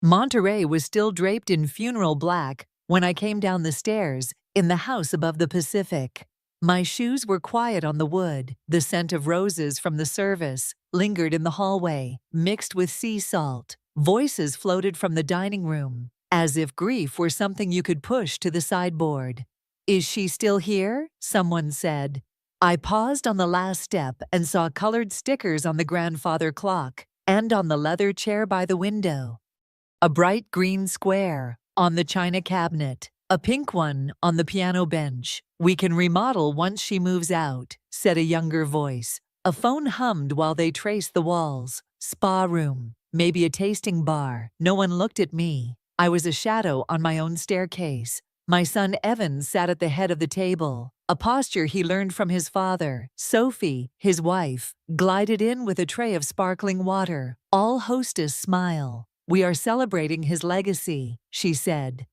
Monterey was still draped in funeral black when I came down the stairs in the house above the Pacific. My shoes were quiet on the wood. The scent of roses from the service lingered in the hallway, mixed with sea salt. Voices floated from the dining room, as if grief were something you could push to the sideboard. "Is she still here?" someone said. I paused on the last step and saw colored stickers on the grandfather clock and on the leather chair by the window. A bright green square on the china cabinet, a pink one on the piano bench. "We can remodel once she moves out," said a younger voice. A phone hummed while they traced the walls. Spa room, maybe a tasting bar. No one looked at me. I was a shadow on my own staircase. My son Evan sat at the head of the table, a posture he learned from his father. Sophie, his wife, glided in with a tray of sparkling water. All hostess smile. "We are celebrating his legacy," she said.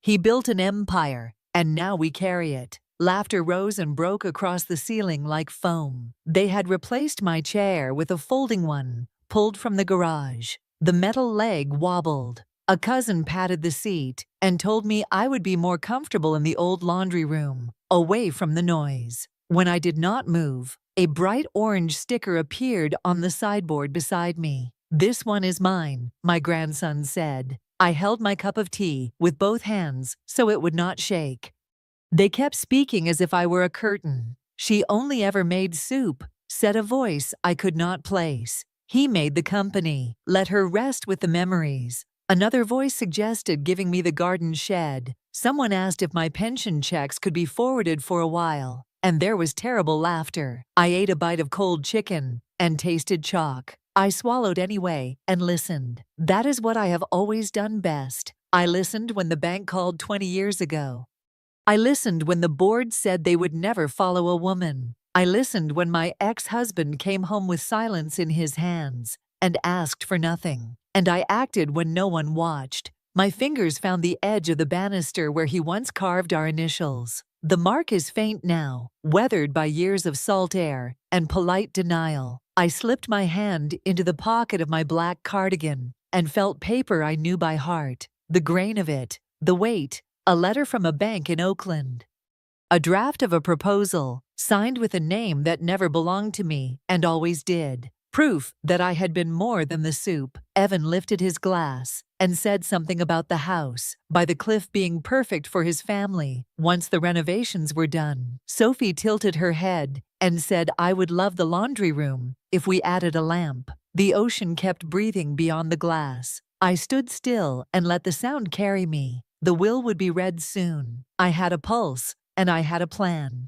"He built an empire, and now we carry it." Laughter rose and broke across the ceiling like foam. They had replaced my chair with a folding one, pulled from the garage. The metal leg wobbled. A cousin patted the seat and told me I would be more comfortable in the old laundry room, away from the noise. When I did not move, a bright orange sticker appeared on the sideboard beside me. "This one is mine," my grandson said. I held my cup of tea with both hands so it would not shake. They kept speaking as if I were a curtain. "She only ever made soup," said a voice I could not place. "He made the company. Let her rest with the memories." Another voice suggested giving me the garden shed. Someone asked if my pension checks could be forwarded for a while, and there was terrible laughter. I ate a bite of cold chicken and tasted chalk. I swallowed anyway and listened. That is what I have always done best. I listened when the bank called 20 years ago. I listened when the board said they would never follow a woman. I listened when my ex-husband came home with silence in his hands and asked for nothing. And I acted when no one watched. My fingers found the edge of the banister where he once carved our initials. The mark is faint now, weathered by years of salt air and polite denial. I slipped my hand into the pocket of my black cardigan and felt paper I knew by heart. The grain of it, the weight, a letter from a bank in Oakland. A draft of a proposal, signed with a name that never belonged to me and always did. Proof that I had been more than the soup. Evan lifted his glass and said something about the house, by the cliff being perfect for his family once the renovations were done. Sophie tilted her head and said I would love the laundry room if we added a lamp. The ocean kept breathing beyond the glass. I stood still and let the sound carry me. The will would be read soon. I had a pulse, and I had a plan.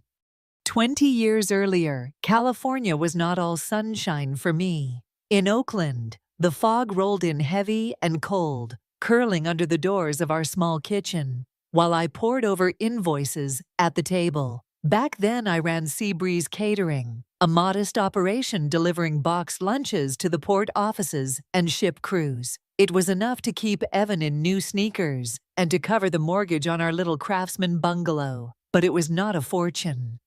20 years earlier, California was not all sunshine for me. In Oakland, the fog rolled in heavy and cold, curling under the doors of our small kitchen, while I pored over invoices at the table. Back then I ran Seabreeze Catering, a modest operation delivering boxed lunches to the port offices and ship crews. It was enough to keep Evan in new sneakers and to cover the mortgage on our little craftsman bungalow, but it was not a fortune.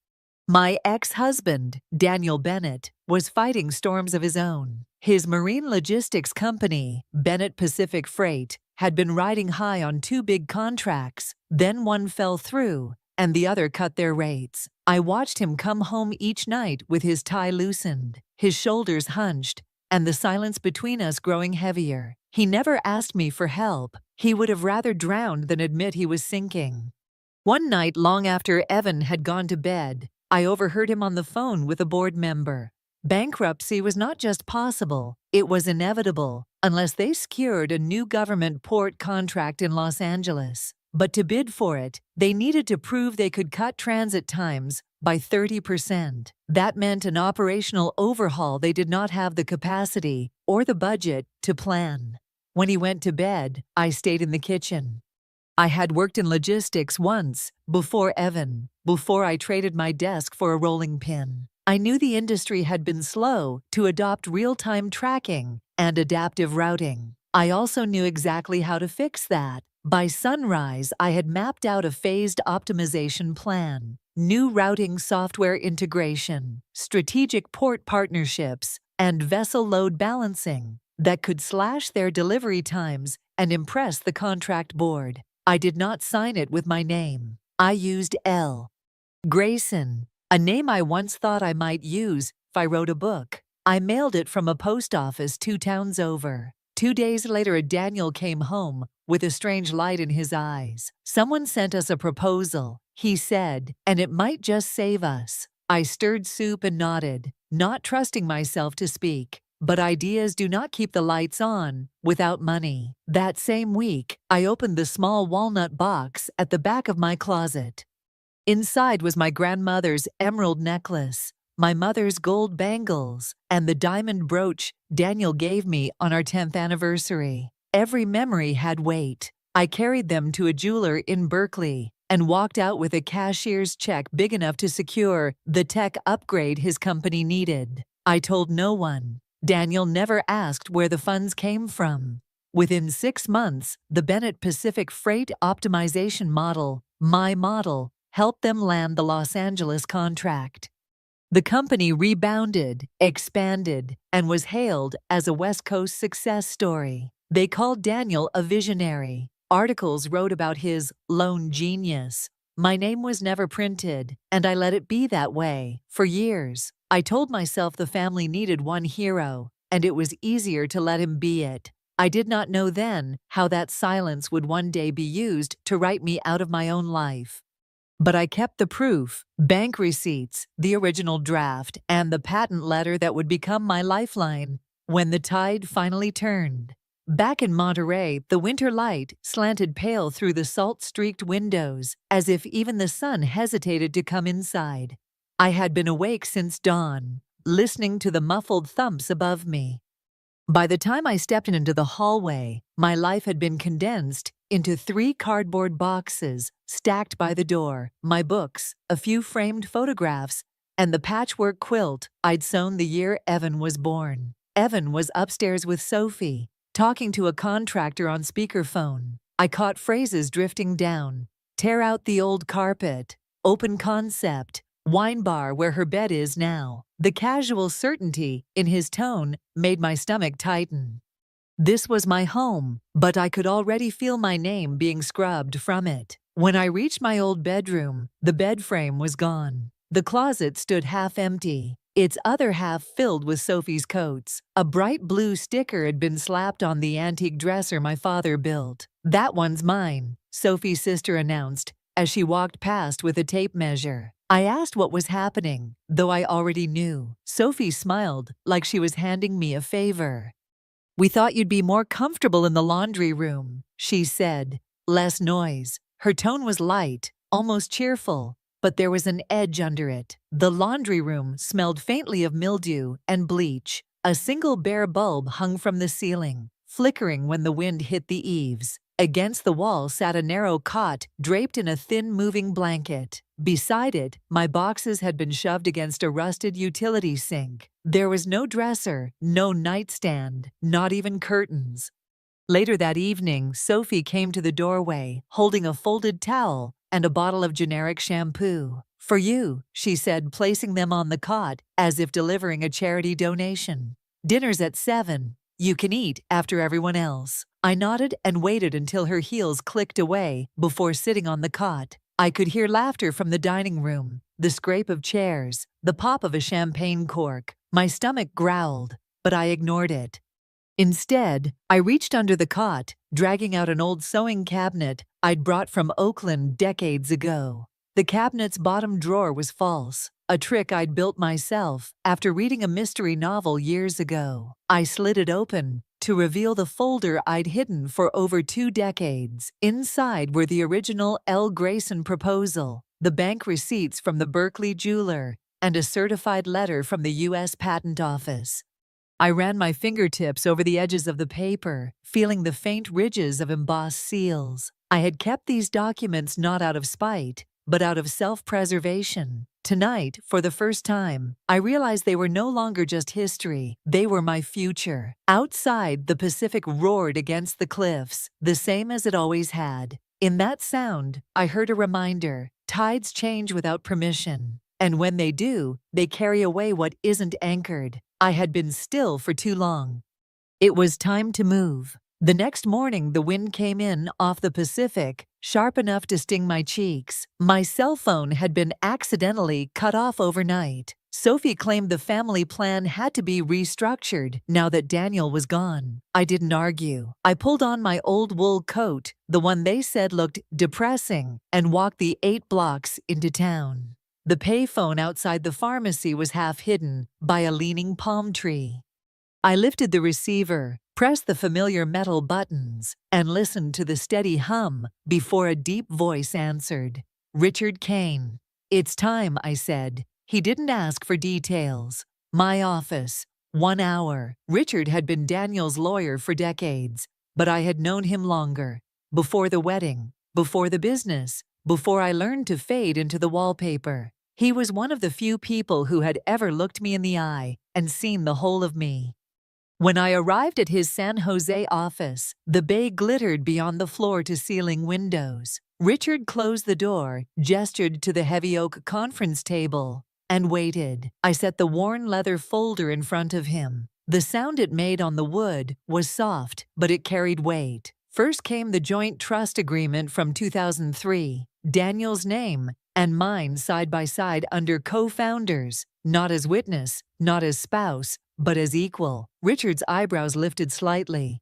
My ex-husband, Daniel Bennett, was fighting storms of his own. His marine logistics company, Bennett Pacific Freight, had been riding high on 2 big contracts. Then one fell through, and the other cut their rates. I watched him come home each night with his tie loosened, his shoulders hunched, and the silence between us growing heavier. He never asked me for help. He would have rather drowned than admit he was sinking. One night, long after Evan had gone to bed, I overheard him on the phone with a board member. Bankruptcy was not just possible, it was inevitable, unless they secured a new government port contract in Los Angeles. But to bid for it, they needed to prove they could cut transit times by 30%. That meant an operational overhaul they did not have the capacity or the budget to plan. When he went to bed, I stayed in the kitchen. I had worked in logistics once, before Evan, before I traded my desk for a rolling pin. I knew the industry had been slow to adopt real-time tracking and adaptive routing. I also knew exactly how to fix that. By sunrise, I had mapped out a phased optimization plan, new routing software integration, strategic port partnerships, and vessel load balancing. that could slash their delivery times and impress the contract board. I did not sign it with my name. I used L. Grayson, a name I once thought I might use if I wrote a book. I mailed it from a post office 2 towns over. 2 days later, Daniel came home with a strange light in his eyes. "Someone sent us a proposal," he said, "and it might just save us." I stirred soup and nodded, not trusting myself to speak. But ideas do not keep the lights on without money. That same week, I opened the small walnut box at the back of my closet. Inside was my grandmother's emerald necklace, my mother's gold bangles, and the diamond brooch Daniel gave me on our 10th anniversary. Every memory had weight. I carried them to a jeweler in Berkeley and walked out with a cashier's check big enough to secure the tech upgrade his company needed. I told no one. Daniel never asked where the funds came from. Within 6 months, the Bennett Pacific Freight Optimization Model, my model, helped them land the Los Angeles contract. The company rebounded, expanded, and was hailed as a West Coast success story. They called Daniel a visionary. Articles wrote about his lone genius. My name was never printed, and I let it be that way for years. I told myself the family needed one hero, and it was easier to let him be it. I did not know then how that silence would one day be used to write me out of my own life. But I kept the proof, bank receipts, the original draft, and the patent letter that would become my lifeline when the tide finally turned. Back in Monterey, the winter light slanted pale through the salt-streaked windows, as if even the sun hesitated to come inside. I had been awake since dawn, listening to the muffled thumps above me. By the time I stepped into the hallway, my life had been condensed into 3 cardboard boxes stacked by the door, my books, a few framed photographs, and the patchwork quilt I'd sewn the year Evan was born. Evan was upstairs with Sophie, talking to a contractor on speakerphone. I caught phrases drifting down. Tear out the old carpet, open concept, wine bar where her bed is now. The casual certainty in his tone made my stomach tighten. This was my home, but I could already feel my name being scrubbed from it. When I reached my old bedroom, the bed frame was gone. The closet stood half empty, its other half filled with Sophie's coats. A bright blue sticker had been slapped on the antique dresser my father built. "That one's mine," Sophie's sister announced as she walked past with a tape measure. I asked what was happening, though I already knew. Sophie smiled like she was handing me a favor. "We thought you'd be more comfortable in the laundry room," she said. Less noise. Her tone was light, almost cheerful, but there was an edge under it. The laundry room smelled faintly of mildew and bleach. A single bare bulb hung from the ceiling, flickering when the wind hit the eaves. Against the wall sat a narrow cot draped in a thin moving blanket. Beside it, my boxes had been shoved against a rusted utility sink. There was no dresser, no nightstand, not even curtains. Later that evening, Sophie came to the doorway, holding a folded towel and a bottle of generic shampoo. "For you," she said, placing them on the cot as if delivering a charity donation. "Dinner's at 7. You can eat after everyone else." I nodded and waited until her heels clicked away before sitting on the cot. I could hear laughter from the dining room, the scrape of chairs, the pop of a champagne cork. My stomach growled, but I ignored it. Instead, I reached under the cot, dragging out an old sewing cabinet I'd brought from Oakland decades ago. The cabinet's bottom drawer was false, a trick I'd built myself after reading a mystery novel years ago. I slid it open to reveal the folder I'd hidden for over 2 decades. Inside were the original L. Grayson proposal, the bank receipts from the Berkeley jeweler, and a certified letter from the U.S. Patent Office. I ran my fingertips over the edges of the paper, feeling the faint ridges of embossed seals. I had kept these documents not out of spite, but out of self-preservation. Tonight, for the first time, I realized they were no longer just history, they were my future. Outside, the Pacific roared against the cliffs, the same as it always had. In that sound, I heard a reminder: tides change without permission. And when they do, they carry away what isn't anchored. I had been still for too long. It was time to move. The next morning, the wind came in off the Pacific, sharp enough to sting my cheeks. My cell phone had been accidentally cut off overnight. Sophie claimed the family plan had to be restructured now that Daniel was gone. I didn't argue. I pulled on my old wool coat, the one they said looked depressing, and walked the 8 blocks into town. The payphone outside the pharmacy was half hidden by a leaning palm tree. I lifted the receiver, pressed the familiar metal buttons, and listened to the steady hum before a deep voice answered. Richard Kane. "It's time," I said. He didn't ask for details. My office. 1 hour. Richard had been Daniel's lawyer for decades, but I had known him longer. Before the wedding, before the business, before I learned to fade into the wallpaper. He was one of the few people who had ever looked me in the eye and seen the whole of me. When I arrived at his San Jose office, the bay glittered beyond the floor-to-ceiling windows. Richard closed the door, gestured to the heavy oak conference table, and waited. I set the worn leather folder in front of him. The sound it made on the wood was soft, but it carried weight. First came the joint trust agreement from 2003, Daniel's name and mine side by side under co-founders, not as witness, not as spouse, but as equal. Richard's eyebrows lifted slightly.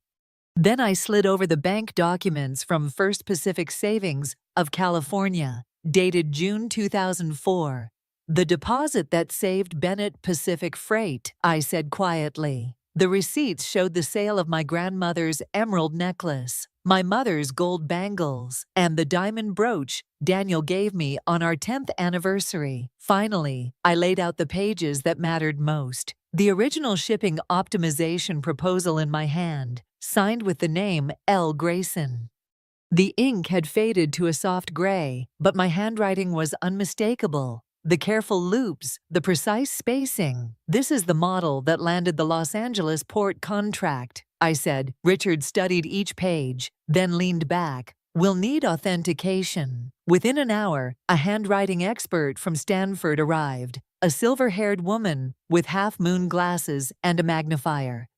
Then I slid over the bank documents from First Pacific Savings of California, dated June 2004. "The deposit that saved Bennett Pacific Freight," I said quietly. The receipts showed the sale of my grandmother's emerald necklace, my mother's gold bangles, and the diamond brooch Daniel gave me on our 10th anniversary. Finally, I laid out the pages that mattered most. The original shipping optimization proposal in my hand, signed with the name L. Grayson. The ink had faded to a soft gray, but my handwriting was unmistakable. The careful loops, the precise spacing. "This is the model that landed the Los Angeles port contract," I said. Richard studied each page, then leaned back. "We'll need authentication." Within an hour, a handwriting expert from Stanford arrived, a silver-haired woman with half-moon glasses and a magnifier.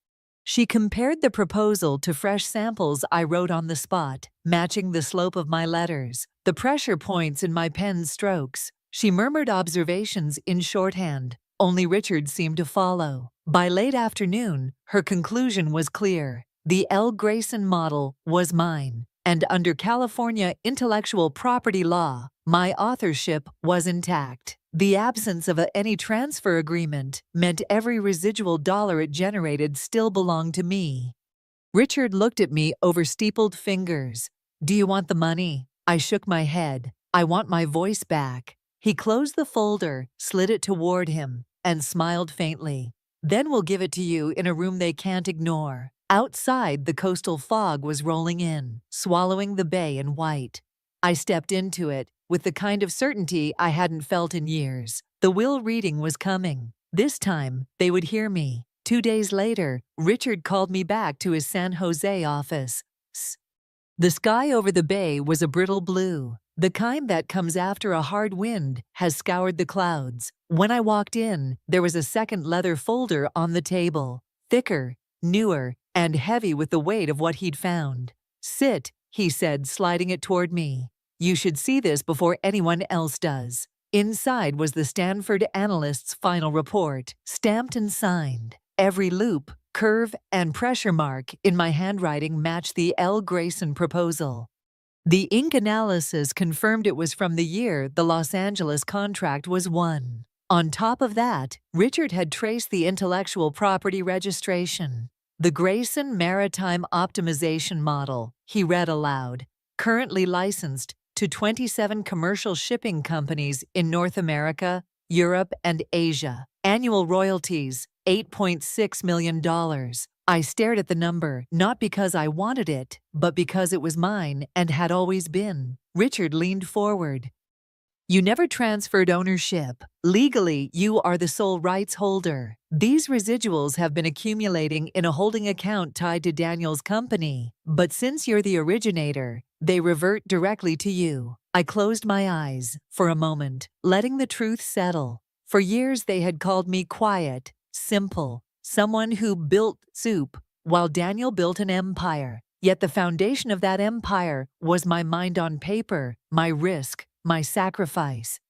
She compared the proposal to fresh samples I wrote on the spot, matching the slope of my letters, the pressure points in my pen's strokes. She murmured observations in shorthand. Only Richard seemed to follow. By late afternoon, her conclusion was clear. The L. Grayson model was mine, and under California intellectual property law, my authorship was intact. The absence of any transfer agreement meant every residual dollar it generated still belonged to me. Richard looked at me over steepled fingers. "Do you want the money?" I shook my head. "I want my voice back." He closed the folder, slid it toward him, and smiled faintly. "Then we'll give it to you in a room they can't ignore." Outside, the coastal fog was rolling in, swallowing the bay in white. I stepped into it, with the kind of certainty I hadn't felt in years. The will reading was coming. This time, they would hear me. 2 days later, Richard called me back to his San Jose office. The sky over the bay was a brittle blue, the kind that comes after a hard wind has scoured the clouds. When I walked in, there was a second leather folder on the table, thicker, newer, and heavy with the weight of what he'd found. "Sit," he said, sliding it toward me. "You should see this before anyone else does." Inside was the Stanford analyst's final report, stamped and signed. Every loop, curve, and pressure mark in my handwriting matched the L. Grayson proposal. The ink analysis confirmed it was from the year the Los Angeles contract was won. On top of that, Richard had traced the intellectual property registration. "The Grayson Maritime Optimization Model," he read aloud, "currently licensed to 27 commercial shipping companies in North America, Europe, and Asia. Annual royalties, $8.6 million. I stared at the number, not because I wanted it, but because it was mine and had always been. Richard leaned forward. "You never transferred ownership. Legally, you are the sole rights holder. These residuals have been accumulating in a holding account tied to Daniel's company, but since you're the originator, they revert directly to you." I closed my eyes for a moment, letting the truth settle. For years they had called me quiet, simple, someone who built soup while Daniel built an empire. Yet the foundation of that empire was my mind on paper, my risk, my sacrifice.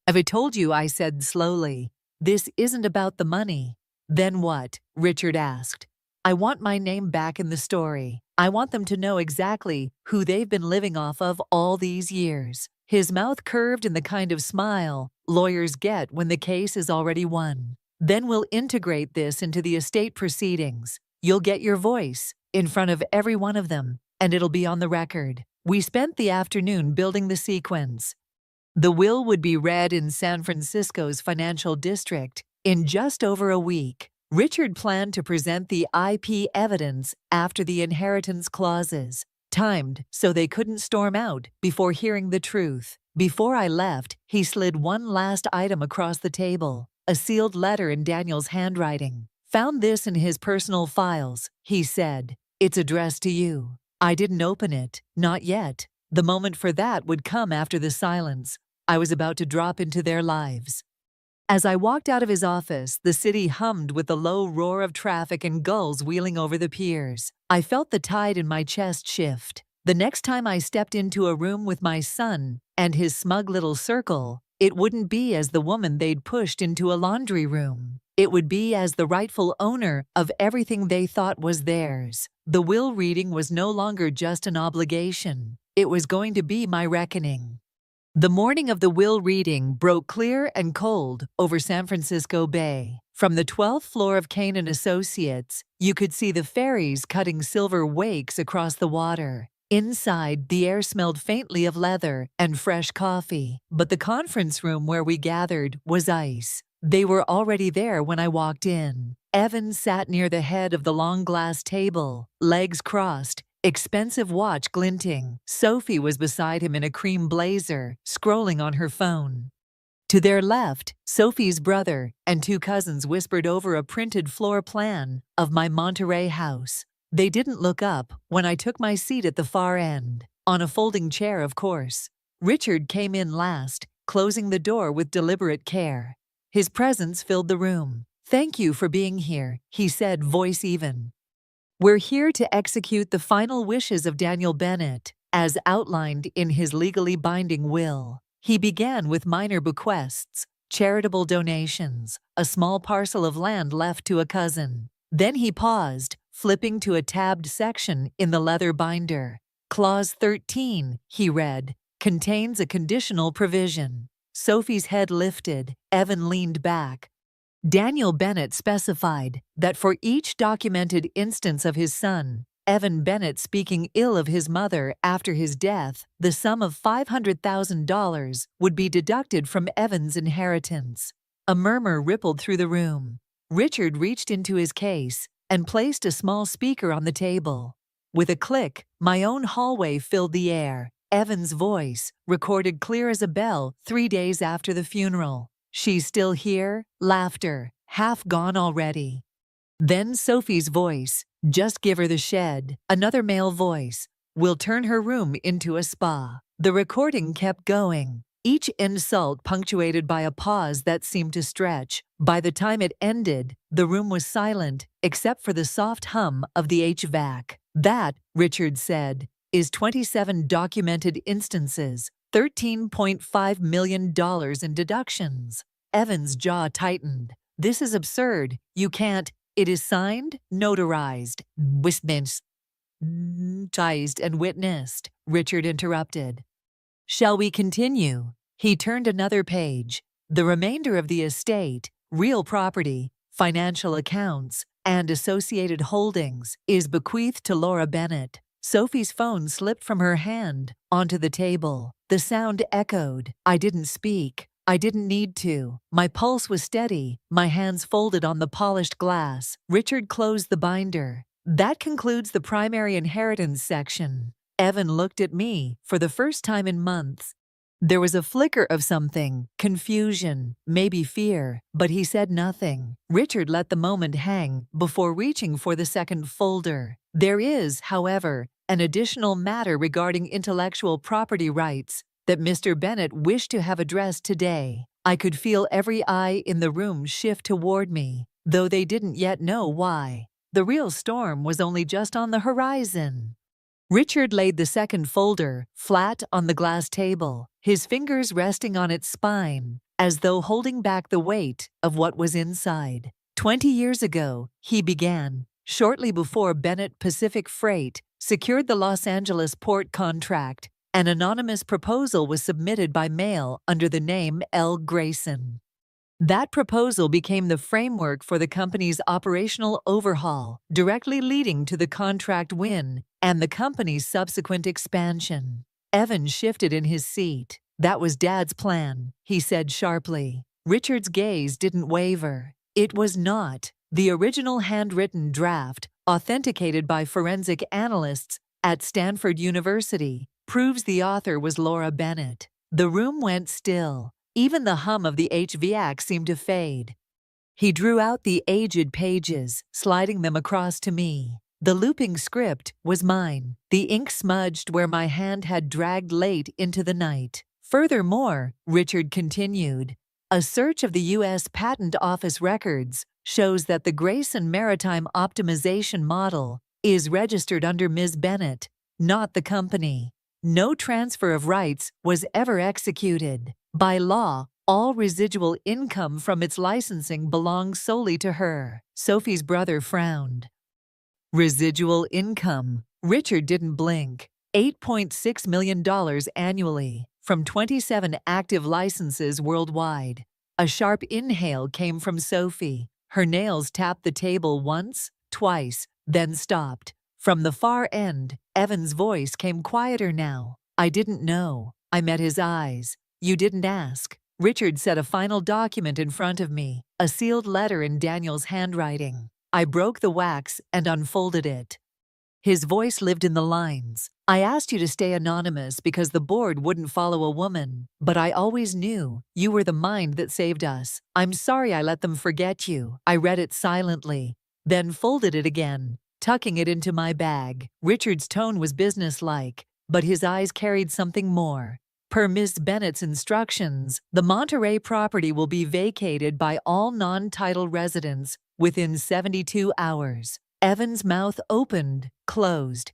"Have I told you," I said slowly, "this isn't about the money?" "Then what?" Richard asked. "I want my name back in the story. I want them to know exactly who they've been living off of all these years." His mouth curved in the kind of smile lawyers get when the case is already won. "Then we'll integrate this into the estate proceedings. You'll get your voice in front of every one of them, and it'll be on the record." We spent the afternoon building the sequence. The will would be read in San Francisco's financial district in just over a week. Richard planned to present the IP evidence after the inheritance clauses, timed so they couldn't storm out before hearing the truth. Before I left, he slid one last item across the table, a sealed letter in Daniel's handwriting. "Found this in his personal files," he said. "It's addressed to you." I didn't open it, not yet. The moment for that would come after the silence. I was about to drop into their lives. As I walked out of his office, the city hummed with the low roar of traffic and gulls wheeling over the piers. I felt the tide in my chest shift. The next time I stepped into a room with my son and his smug little circle, it wouldn't be as the woman they'd pushed into a laundry room. It would be as the rightful owner of everything they thought was theirs. The will reading was no longer just an obligation. It was going to be my reckoning. The morning of the will reading broke clear and cold over San Francisco Bay. From the 12th floor of Kane & Associates, you could see the ferries cutting silver wakes across the water. Inside, the air smelled faintly of leather and fresh coffee, but the conference room where we gathered was ice. They were already there when I walked in. Evan sat near the head of the long glass table, legs crossed, expensive watch glinting. Sophie was beside him in a cream blazer, scrolling on her phone. To their left, Sophie's brother and two cousins whispered over a printed floor plan of my Monterey house. They didn't look up when I took my seat at the far end, on a folding chair, of course. Richard came in last, closing the door with deliberate care. His presence filled the room. "Thank you for being here," he said, voice even. "We're here to execute the final wishes of Daniel Bennett, as outlined in his legally binding will." He began with minor bequests, charitable donations, a small parcel of land left to a cousin. Then he paused, flipping to a tabbed section in the leather binder. "Clause 13, he read, "contains a conditional provision." Sophie's head lifted. Evan leaned back. Daniel Bennett specified that for each documented instance of his son, Evan Bennett speaking ill of his mother after his death, the sum of $500,000 would be deducted from Evan's inheritance. A murmur rippled through the room. Richard reached into his case and placed a small speaker on the table. With a click, my own hallway filled the air. Evan's voice, recorded clear as a bell 3 days after the funeral. "She's still here?" Laughter. "Half gone already." Then Sophie's voice. "Just give her the shed." Another male voice. "We'll turn her room into a spa." The recording kept going, each insult punctuated by a pause that seemed to stretch. By the time it ended, the room was silent, except for the soft hum of the HVAC. "That," Richard said, "is 27 documented instances, $13.5 million in deductions." Evan's jaw tightened. "This is absurd. You can't." "It is signed, notarized, witnessed and witnessed," Richard interrupted. "Shall we continue?" He turned another page. "The remainder of the estate, real property, financial accounts, and associated holdings is bequeathed to Laura Bennett." Sophie's phone slipped from her hand onto the table. The sound echoed. I didn't speak. I didn't need to. My pulse was steady, my hands folded on the polished glass. Richard closed the binder. "That concludes the primary inheritance section." Evan looked at me for the first time in months. There was a flicker of something, confusion, maybe fear, but he said nothing. Richard let the moment hang before reaching for the second folder. "There is, however, an additional matter regarding intellectual property rights that Mr. Bennett wished to have addressed today." I could feel every eye in the room shift toward me, though they didn't yet know why. The real storm was only just on the horizon. Richard laid the second folder flat on the glass table, his fingers resting on its spine, as though holding back the weight of what was inside. 20 years ago, he began, shortly before Bennett Pacific Freight secured the Los Angeles port contract. An anonymous proposal was submitted by mail under the name L. Grayson. That proposal became the framework for the company's operational overhaul, directly leading to the contract win and the company's subsequent expansion. Evan shifted in his seat. "That was Dad's plan," he said sharply. Richard's gaze didn't waver. "It was not. The original handwritten draft, authenticated by forensic analysts at Stanford University, proves the author was Laura Bennett." The room went still. Even the hum of the HVAC seemed to fade. He drew out the aged pages, sliding them across to me. The looping script was mine, the ink smudged where my hand had dragged late into the night. "Furthermore," Richard continued, "a search of the U.S. Patent Office records shows that the Grayson Maritime Optimization Model is registered under Ms. Bennett, not the company. No transfer of rights was ever executed. By law, all residual income from its licensing belongs solely to her." Sophie's brother frowned. Residual income. Richard didn't blink. $8.6 million annually, from 27 active licenses worldwide. A sharp inhale came from Sophie. Her nails tapped the table once, twice, then stopped. From the far end, Evan's voice came quieter now. "I didn't know." I met his eyes. "You didn't ask." Richard set a final document in front of me, a sealed letter in Daniel's handwriting. I broke the wax and unfolded it. His voice lived in the lines. "I asked you to stay anonymous because the board wouldn't follow a woman, but I always knew you were the mind that saved us. I'm sorry I let them forget you." I read it silently, then folded it again, tucking it into my bag. Richard's tone was businesslike, but his eyes carried something more. "Per Miss Bennett's instructions, the Monterey property will be vacated by all non-title residents within 72 hours. Evan's mouth opened, closed.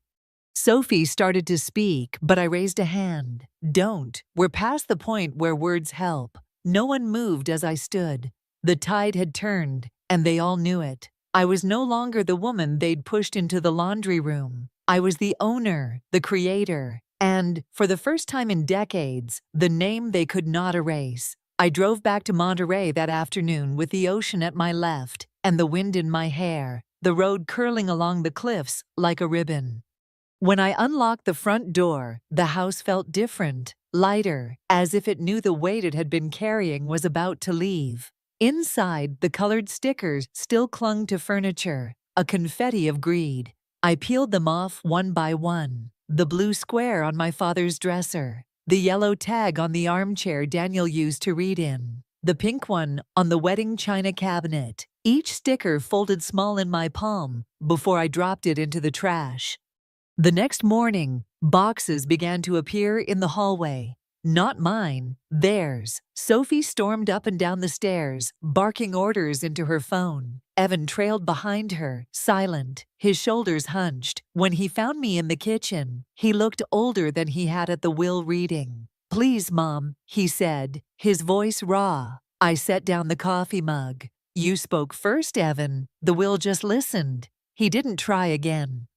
Sophie started to speak, but I raised a hand. "Don't. We're past the point where words help." No one moved as I stood. The tide had turned, and they all knew it. I was no longer the woman they'd pushed into the laundry room. I was the owner, the creator, and, for the first time in decades, the name they could not erase. I drove back to Monterey that afternoon with the ocean at my left and the wind in my hair, the road curling along the cliffs like a ribbon. When I unlocked the front door, the house felt different, lighter, as if it knew the weight it had been carrying was about to leave. Inside, the colored stickers still clung to furniture, a confetti of greed. I peeled them off one by one. The blue square on my father's dresser, the yellow tag on the armchair Daniel used to read in, the pink one on the wedding china cabinet. Each sticker folded small in my palm before I dropped it into the trash. The next morning, boxes began to appear in the hallway. Not mine, theirs. Sophie stormed up and down the stairs, barking orders into her phone. Evan trailed behind her, silent, his shoulders hunched. When he found me in the kitchen, he looked older than he had at the will reading. "Please, Mom," he said, his voice raw. I set down the coffee mug. "You spoke first, Evan. The will just listened." He didn't try again.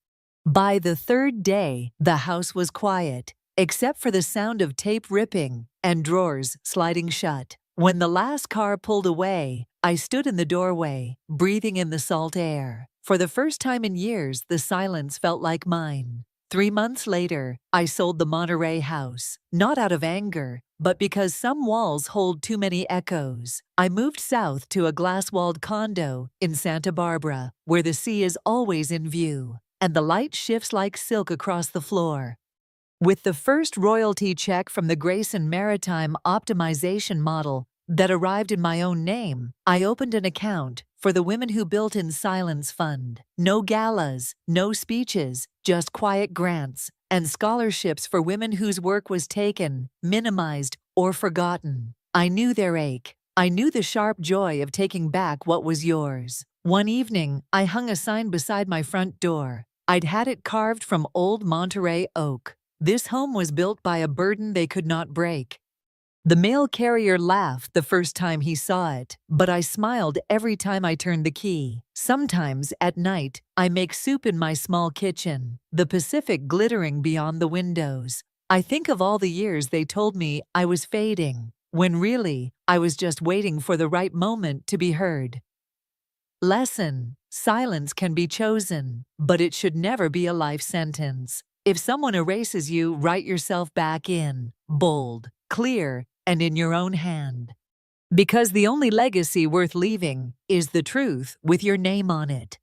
By the third day, the house was quiet, except for the sound of tape ripping and drawers sliding shut. When the last car pulled away, I stood in the doorway, breathing in the salt air. For the first time in years, the silence felt like mine. 3 months later, I sold the Monterey house, not out of anger, but because some walls hold too many echoes. I moved south to a glass-walled condo in Santa Barbara, where the sea is always in view, and the light shifts like silk across the floor. With the first royalty check from the Grayson Maritime Optimization Model that arrived in my own name, I opened an account for the Women Who Built in Silence Fund. No galas, no speeches, just quiet grants and scholarships for women whose work was taken, minimized, or forgotten. I knew their ache. I knew the sharp joy of taking back what was yours. One evening, I hung a sign beside my front door. I'd had it carved from old Monterey oak. This home was built by a burden they could not break. The mail carrier laughed the first time he saw it, but I smiled every time I turned the key. Sometimes, at night, I make soup in my small kitchen, the Pacific glittering beyond the windows. I think of all the years they told me I was fading, when really, I was just waiting for the right moment to be heard. Lesson: silence can be chosen, but it should never be a life sentence. If someone erases you, write yourself back in, bold, clear, and in your own hand. Because the only legacy worth leaving is the truth with your name on it.